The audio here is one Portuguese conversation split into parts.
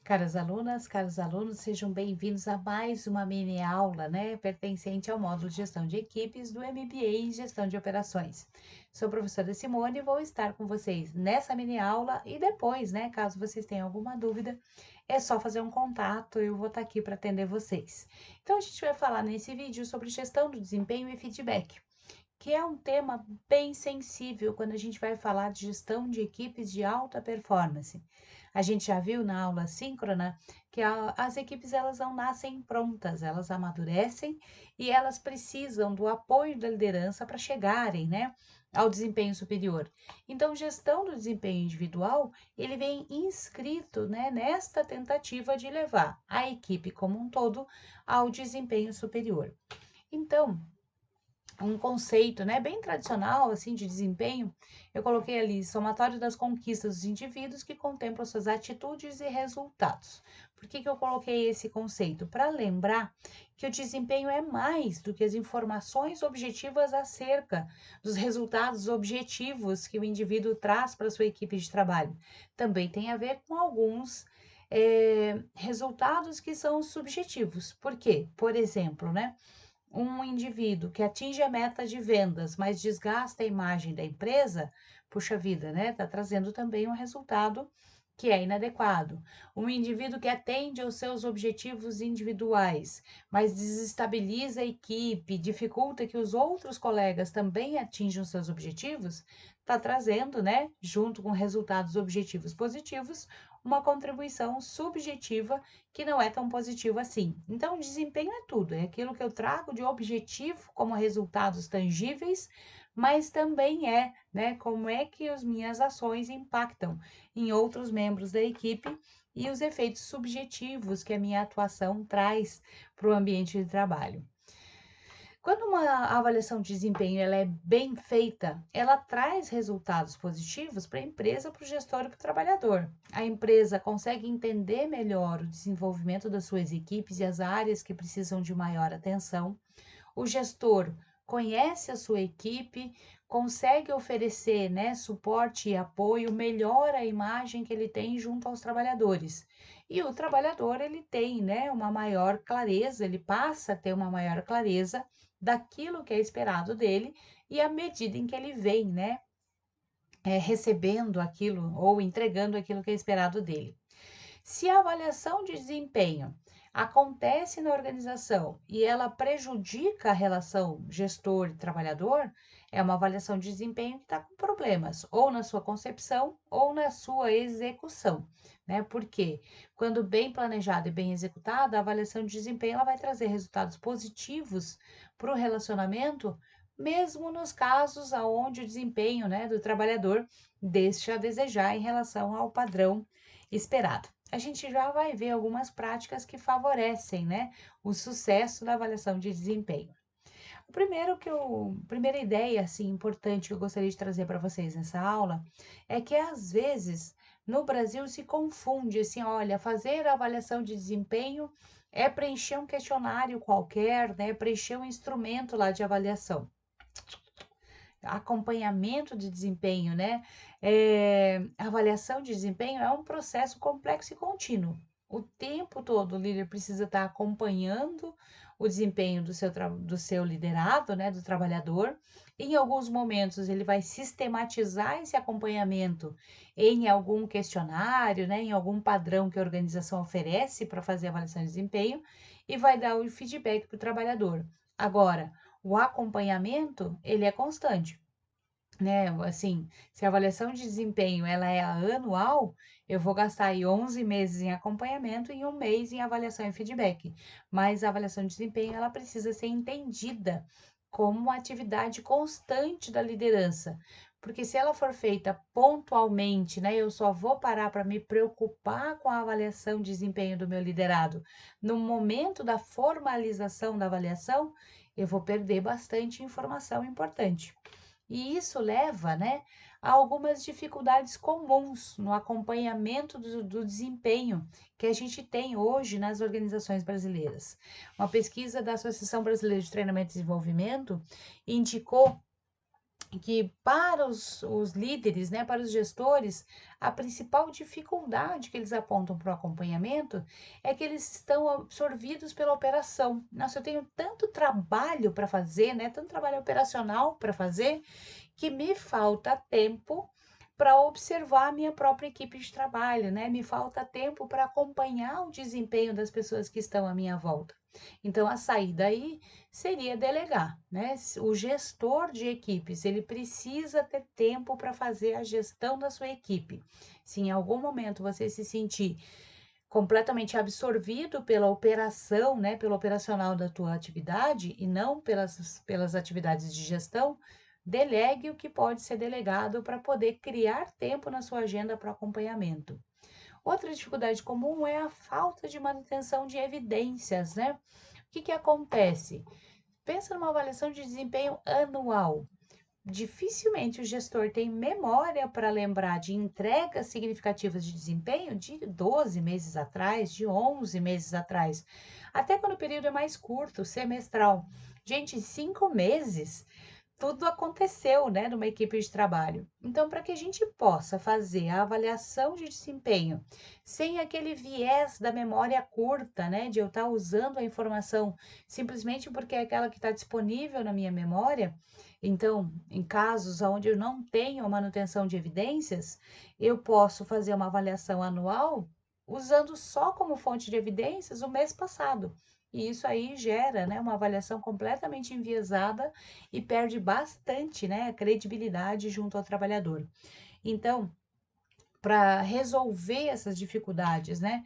Caras alunas, caros alunos, sejam bem-vindos a mais uma mini aula, pertencente ao módulo de gestão de equipes do MBA em Gestão de Operações. Sou a professora Simone e vou estar com vocês nessa mini aula e depois, caso vocês tenham alguma dúvida, é só fazer um contato, eu vou estar aqui para atender vocês. Então, a gente vai falar nesse vídeo sobre gestão do desempenho e feedback, que é um tema bem sensível quando a gente vai falar de gestão de equipes de alta performance. A gente já viu na aula síncrona que as equipes elas não nascem prontas, elas amadurecem e elas precisam do apoio da liderança para chegarem, ao desempenho superior. Então, gestão do desempenho individual, ele vem inscrito, nesta tentativa de levar a equipe como um todo ao desempenho superior. Então, um conceito, bem tradicional, assim, de desempenho, eu coloquei ali somatório das conquistas dos indivíduos que contemplam suas atitudes e resultados. Por que eu coloquei esse conceito? Para lembrar que o desempenho é mais do que as informações objetivas acerca dos resultados objetivos que o indivíduo traz para sua equipe de trabalho. Também tem a ver com alguns resultados que são subjetivos. Por quê? Por exemplo, um indivíduo que atinge a meta de vendas, mas desgasta a imagem da empresa, puxa vida, tá trazendo também um resultado que é inadequado. Um indivíduo que atende aos seus objetivos individuais, mas desestabiliza a equipe, dificulta que os outros colegas também atinjam seus objetivos, está trazendo, junto com resultados objetivos positivos, uma contribuição subjetiva que não é tão positivo assim. Então, desempenho é tudo, é aquilo que eu trago de objetivo como resultados tangíveis, mas também como é que as minhas ações impactam em outros membros da equipe e os efeitos subjetivos que a minha atuação traz para o ambiente de trabalho. Quando uma avaliação de desempenho ela é bem feita, ela traz resultados positivos para a empresa, para o gestor e para o trabalhador. A empresa consegue entender melhor o desenvolvimento das suas equipes e as áreas que precisam de maior atenção. O gestor conhece a sua equipe, consegue oferecer, suporte e apoio, melhora a imagem que ele tem junto aos trabalhadores. E o trabalhador, ele tem, uma maior clareza, ele passa a ter uma maior clareza daquilo que é esperado dele e à medida em que ele vem, recebendo aquilo ou entregando aquilo que é esperado dele. Se a avaliação de desempenho acontece na organização e ela prejudica a relação gestor e trabalhador, é uma avaliação de desempenho que está com problemas, ou na sua concepção ou na sua execução, Porque quando bem planejada e bem executada, a avaliação de desempenho ela vai trazer resultados positivos para o relacionamento, mesmo nos casos onde o desempenho, do trabalhador deixa a desejar em relação ao padrão esperado. A gente já vai ver algumas práticas que favorecem, o sucesso da avaliação de desempenho. Primeira ideia assim importante que eu gostaria de trazer para vocês nessa aula é que às vezes no Brasil se confunde assim, olha, fazer a avaliação de desempenho é preencher um questionário qualquer, preencher um instrumento lá de avaliação. Acompanhamento de desempenho, avaliação de desempenho é um processo complexo e contínuo. O tempo todo o líder precisa estar acompanhando o desempenho do seu liderado, do trabalhador. Em alguns momentos ele vai sistematizar esse acompanhamento em algum questionário, em algum padrão que a organização oferece para fazer a avaliação de desempenho e vai dar o feedback para o trabalhador. Agora, o acompanhamento, ele é constante, assim, se a avaliação de desempenho ela é anual, eu vou gastar aí 11 meses em acompanhamento e um mês em avaliação e feedback. Mas a avaliação de desempenho, ela precisa ser entendida como uma atividade constante da liderança. Porque se ela for feita pontualmente, eu só vou parar para me preocupar com a avaliação de desempenho do meu liderado no momento da formalização da avaliação, eu vou perder bastante informação importante. E isso leva, a algumas dificuldades comuns no acompanhamento do desempenho que a gente tem hoje nas organizações brasileiras. Uma pesquisa da Associação Brasileira de Treinamento e Desenvolvimento indicou que para os líderes, né, para os gestores, a principal dificuldade que eles apontam para o acompanhamento é que eles estão absorvidos pela operação. Nossa, eu tenho tanto trabalho para fazer, né, tanto trabalho operacional para fazer, que me falta tempo para observar a minha própria equipe de trabalho, né? Me falta tempo para acompanhar o desempenho das pessoas que estão à minha volta. Então, a saída aí seria delegar, né? O gestor de equipes, ele precisa ter tempo para fazer a gestão da sua equipe. Se em algum momento você se sentir completamente absorvido pela operação, né, pelo operacional da tua atividade e não pelas atividades de gestão, delegue o que pode ser delegado para poder criar tempo na sua agenda para acompanhamento. Outra dificuldade comum é a falta de manutenção de evidências, né? O que que acontece? Pensa numa avaliação de desempenho anual. Dificilmente o gestor tem memória para lembrar de entregas significativas de desempenho de 12 meses atrás, de 11 meses atrás, até quando o período é mais curto, semestral. Gente, 5 meses tudo aconteceu, né, numa equipe de trabalho. Então, para que a gente possa fazer a avaliação de desempenho sem aquele viés da memória curta, né, de eu estar usando a informação simplesmente porque é aquela que está disponível na minha memória, então, em casos onde eu não tenho a manutenção de evidências, eu posso fazer uma avaliação anual usando só como fonte de evidências o mês passado. E isso aí gera, né, uma avaliação completamente enviesada e perde bastante, né, credibilidade junto ao trabalhador. Então, para resolver essas dificuldades, né,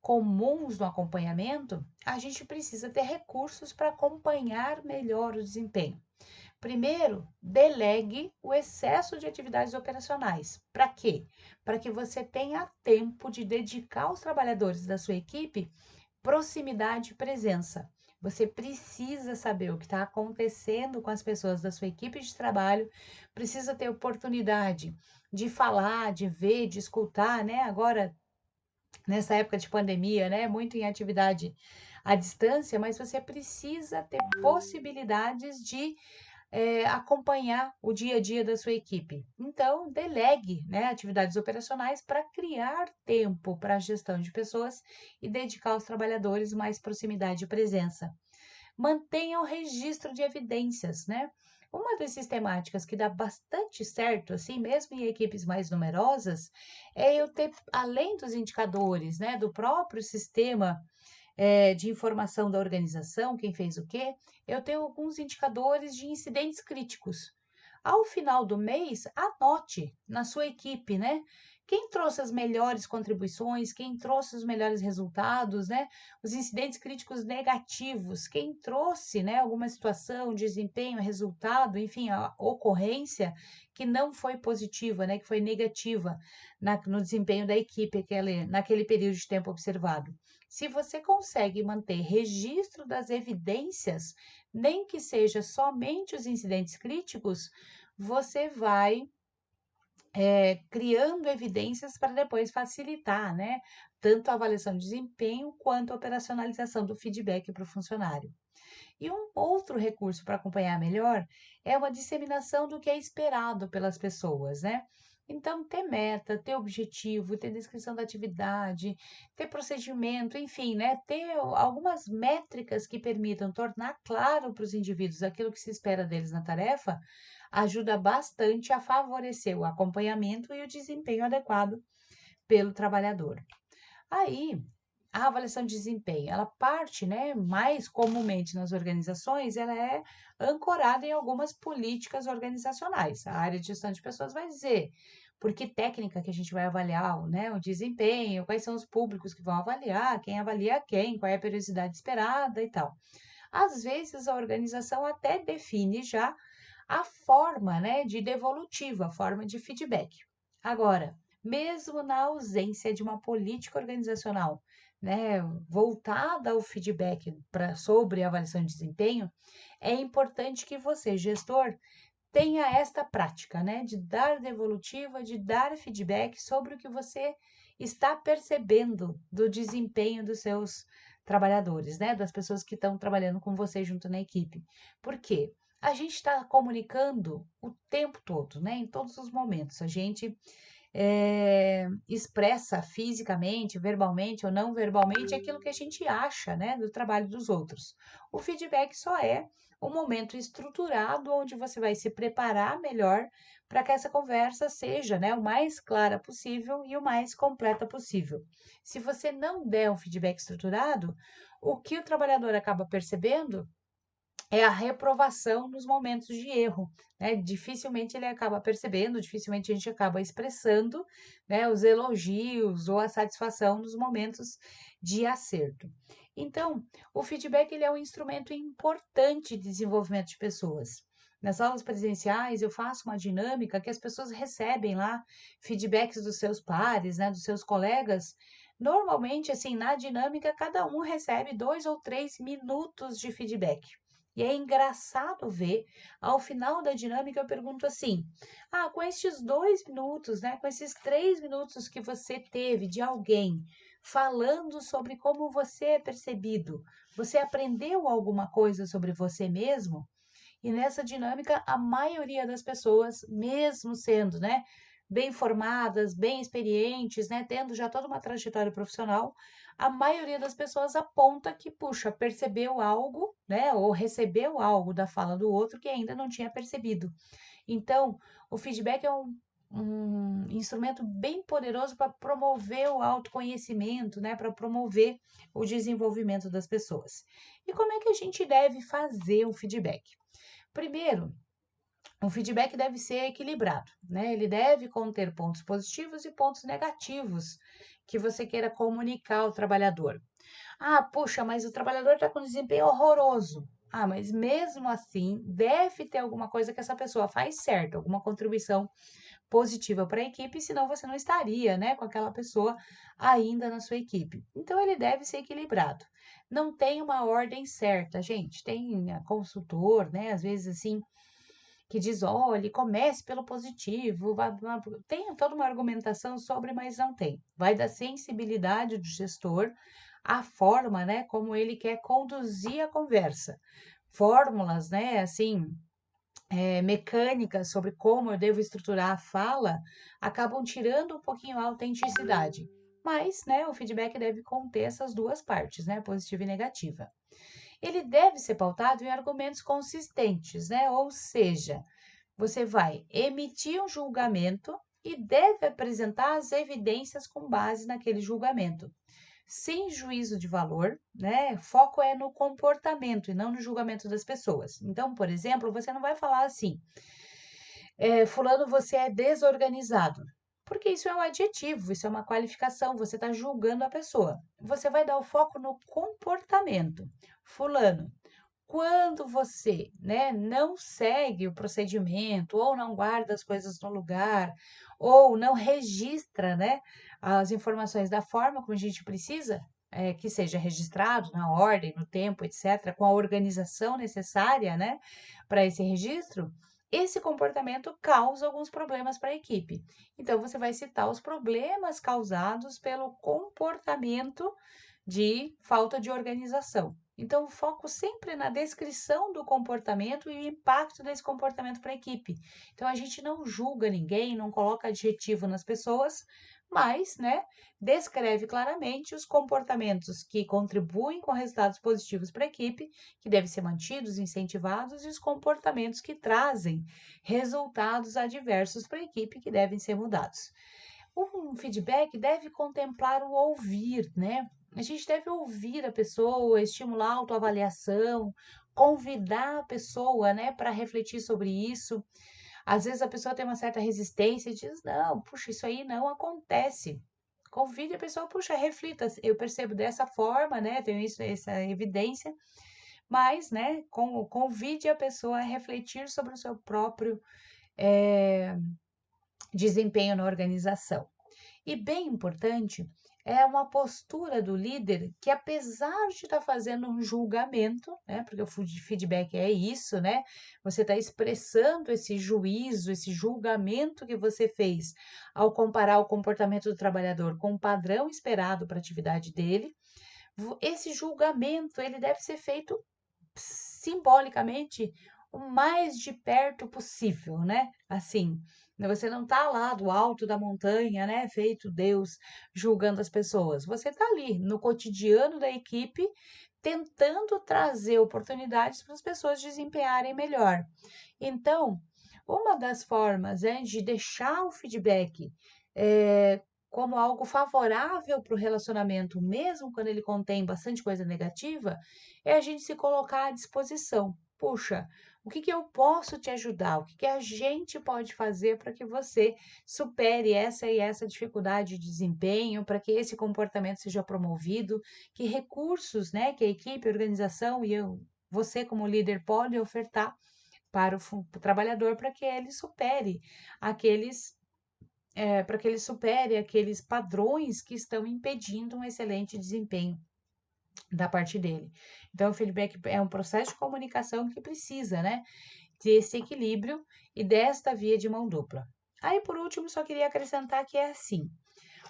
comuns no acompanhamento, a gente precisa ter recursos para acompanhar melhor o desempenho. Primeiro, delegue o excesso de atividades operacionais. Para quê? Para que você tenha tempo de dedicar aos trabalhadores da sua equipe proximidade e presença. Você precisa saber o que está acontecendo com as pessoas da sua equipe de trabalho, precisa ter oportunidade de falar, de ver, de escutar, né? Agora, nessa época de pandemia, né? Muito em atividade à distância, mas você precisa ter possibilidades de acompanhar o dia a dia da sua equipe. Então, delegue, né, atividades operacionais para criar tempo para a gestão de pessoas e dedicar aos trabalhadores mais proximidade e presença. Mantenha o registro de evidências, né? Uma das sistemáticas que dá bastante certo, assim, mesmo em equipes mais numerosas, é eu ter, além dos indicadores, né, do próprio sistema de informação da organização, quem fez o quê, eu tenho alguns indicadores de incidentes críticos. Ao final do mês, anote na sua equipe, né? Quem trouxe as melhores contribuições, quem trouxe os melhores resultados, né? Os incidentes críticos negativos, quem trouxe, né, alguma situação, desempenho, resultado, enfim, a ocorrência que não foi positiva, né, que foi negativa no desempenho da equipe naquele período de tempo observado. Se você consegue manter registro das evidências, nem que seja somente os incidentes críticos, você vai criando evidências para depois facilitar, né? Tanto a avaliação de desempenho quanto a operacionalização do feedback para o funcionário. E um outro recurso para acompanhar melhor é uma disseminação do que é esperado pelas pessoas, né? Então, ter meta, ter objetivo, ter descrição da atividade, ter procedimento, enfim, né? Ter algumas métricas que permitam tornar claro para os indivíduos aquilo que se espera deles na tarefa, ajuda bastante a favorecer o acompanhamento e o desempenho adequado pelo trabalhador. Aí, a avaliação de desempenho, ela parte, né, mais comumente nas organizações, ela é ancorada em algumas políticas organizacionais. A área de gestão de pessoas vai dizer por que técnica que a gente vai avaliar, né, o desempenho, quais são os públicos que vão avaliar, quem avalia quem, qual é a periodicidade esperada e tal. Às vezes, a organização até define já a forma, né, de devolutiva, a forma de feedback. Agora, mesmo na ausência de uma política organizacional, né, voltada ao feedback sobre avaliação de desempenho, é importante que você, gestor, tenha esta prática, né, de dar devolutiva, de dar feedback sobre o que você está percebendo do desempenho dos seus trabalhadores, né, das pessoas que estão trabalhando com você junto na equipe. Por quê? a gente está comunicando o tempo todo, né? Em todos os momentos. A gente expressa fisicamente, verbalmente ou não verbalmente aquilo que a gente acha, né, do trabalho dos outros. O feedback só é um momento estruturado onde você vai se preparar melhor para que essa conversa seja, né, o mais clara possível e o mais completa possível. Se você não der um feedback estruturado, o que o trabalhador acaba percebendo é a reprovação nos momentos de erro, né? Dificilmente ele acaba percebendo, dificilmente a gente acaba expressando, né, os elogios ou a satisfação nos momentos de acerto. Então, o feedback ele é um instrumento importante de desenvolvimento de pessoas. Nas aulas presenciais, eu faço uma dinâmica que as pessoas recebem lá feedbacks dos seus pares, né, dos seus colegas. Normalmente, assim, na dinâmica, cada um recebe 2 ou 3 minutos de feedback. E é engraçado ver, ao final da dinâmica, eu pergunto assim: com estes 2 minutos, né, com esses 3 minutos que você teve de alguém falando sobre como você é percebido, você aprendeu alguma coisa sobre você mesmo? E nessa dinâmica, a maioria das pessoas, mesmo sendo, né, bem formadas, bem experientes, né, tendo já toda uma trajetória profissional, a maioria das pessoas aponta que, puxa, percebeu algo, né, ou recebeu algo da fala do outro que ainda não tinha percebido. Então, o feedback é um instrumento bem poderoso para promover o autoconhecimento, né, para promover o desenvolvimento das pessoas. E como é que a gente deve fazer o feedback? Primeiro, o feedback deve ser equilibrado, né? Ele deve conter pontos positivos e pontos negativos que você queira comunicar ao trabalhador. Puxa, mas o trabalhador está com desempenho horroroso. Mas mesmo assim, deve ter alguma coisa que essa pessoa faz certo, alguma contribuição positiva para a equipe, senão você não estaria, né, com aquela pessoa ainda na sua equipe. Então, ele deve ser equilibrado. Não tem uma ordem certa, gente. Tem consultor, né, às vezes assim, que diz, olhe, comece pelo positivo, tem toda uma argumentação sobre, mas não tem. Vai da sensibilidade do gestor, a forma, né, como ele quer conduzir a conversa. Fórmulas, né, assim, mecânicas sobre como eu devo estruturar a fala, acabam tirando um pouquinho a autenticidade. Mas, né, o feedback deve conter essas duas partes, né, positiva e negativa. Ele deve ser pautado em argumentos consistentes, né? Ou seja, você vai emitir um julgamento e deve apresentar as evidências com base naquele julgamento. Sem juízo de valor, né? Foco é no comportamento e não no julgamento das pessoas. Então, por exemplo, você não vai falar assim: fulano, você é desorganizado. Porque isso é um adjetivo, isso é uma qualificação, você está julgando a pessoa. Você vai dar o foco no comportamento. Fulano, quando você, né, não segue o procedimento, ou não guarda as coisas no lugar, ou não registra, né, as informações da forma como a gente precisa, que seja registrado na ordem, no tempo, etc., com a organização necessária, né, para esse registro, esse comportamento causa alguns problemas para a equipe. Então, você vai citar os problemas causados pelo comportamento de falta de organização. Então, o foco sempre é na descrição do comportamento e o impacto desse comportamento para a equipe. Então, a gente não julga ninguém, não coloca adjetivo nas pessoas, mas, né, descreve claramente os comportamentos que contribuem com resultados positivos para a equipe, que devem ser mantidos, incentivados, e os comportamentos que trazem resultados adversos para a equipe, que devem ser mudados. Um feedback deve contemplar o ouvir, né? A gente deve ouvir a pessoa, estimular a autoavaliação, convidar a pessoa, né, para refletir sobre isso. Às vezes a pessoa tem uma certa resistência e diz: não, puxa, isso aí não acontece. Convide a pessoa, puxa, reflita. Eu percebo dessa forma, né? Tenho isso, essa evidência, mas, né, convide a pessoa a refletir sobre o seu próprio desempenho na organização. E bem importante é uma postura do líder que, apesar de estar fazendo um julgamento, né, porque o feedback é isso, né? Você está expressando esse juízo, esse julgamento que você fez ao comparar o comportamento do trabalhador com o padrão esperado para a atividade dele. Esse julgamento ele deve ser feito simbolicamente o mais de perto possível, né? Assim, você não tá lá do alto da montanha, né, feito Deus, julgando as pessoas. Você tá ali no cotidiano da equipe, tentando trazer oportunidades para as pessoas desempenharem melhor. Então, uma das formas é de deixar o feedback como algo favorável para o relacionamento, mesmo quando ele contém bastante coisa negativa, é a gente se colocar à disposição. Puxa, o que que eu posso te ajudar? O que que a gente pode fazer para que você supere essa e essa dificuldade de desempenho, para que esse comportamento seja promovido? Que recursos, né, que a equipe, a organização e você como líder pode ofertar para o trabalhador para que ele supere aqueles para que ele supere aqueles padrões que estão impedindo um excelente desempenho da parte dele. Então, o feedback é um processo de comunicação que precisa, né, ter esse equilíbrio e desta via de mão dupla. Aí, por último, só queria acrescentar que é assim: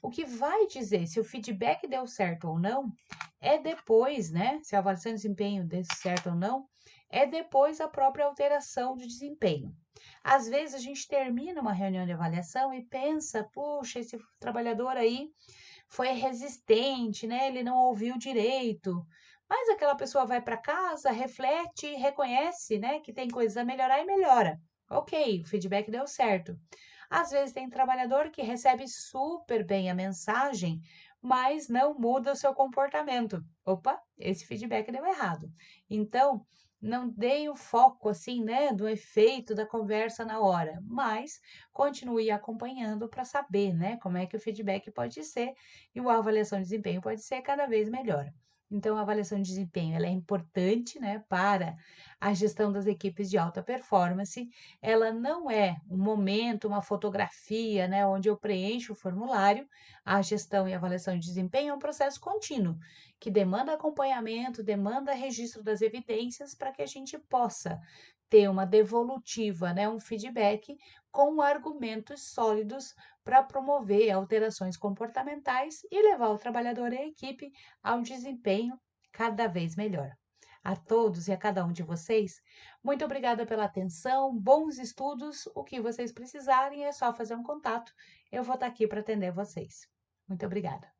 o que vai dizer se o feedback deu certo ou não é depois, né? Se a avaliação de desempenho deu certo ou não, é depois a própria alteração de desempenho. Às vezes a gente termina uma reunião de avaliação e pensa, puxa, esse trabalhador aí foi resistente, né? Ele não ouviu direito. Mas aquela pessoa vai para casa, reflete, reconhece, né, que tem coisas a melhorar e melhora. Ok, o feedback deu certo. Às vezes tem trabalhador que recebe super bem a mensagem, mas não muda o seu comportamento. Opa, esse feedback deu errado. Então, não dei o foco assim, né, do efeito da conversa na hora, mas continue acompanhando para saber, né, como é que o feedback pode ser e a avaliação de desempenho pode ser cada vez melhor. Então, a avaliação de desempenho ela é importante, né, para a gestão das equipes de alta performance. Ela não é um momento, uma fotografia, né, onde eu preencho o formulário. A gestão e avaliação de desempenho é um processo contínuo, que demanda acompanhamento, demanda registro das evidências para que a gente possa ter uma devolutiva, né, um feedback com argumentos sólidos para promover alterações comportamentais e levar o trabalhador e a equipe a um desempenho cada vez melhor. A todos e a cada um de vocês, muito obrigada pela atenção, bons estudos. O que vocês precisarem é só fazer um contato. Eu vou estar aqui para atender vocês. Muito obrigada.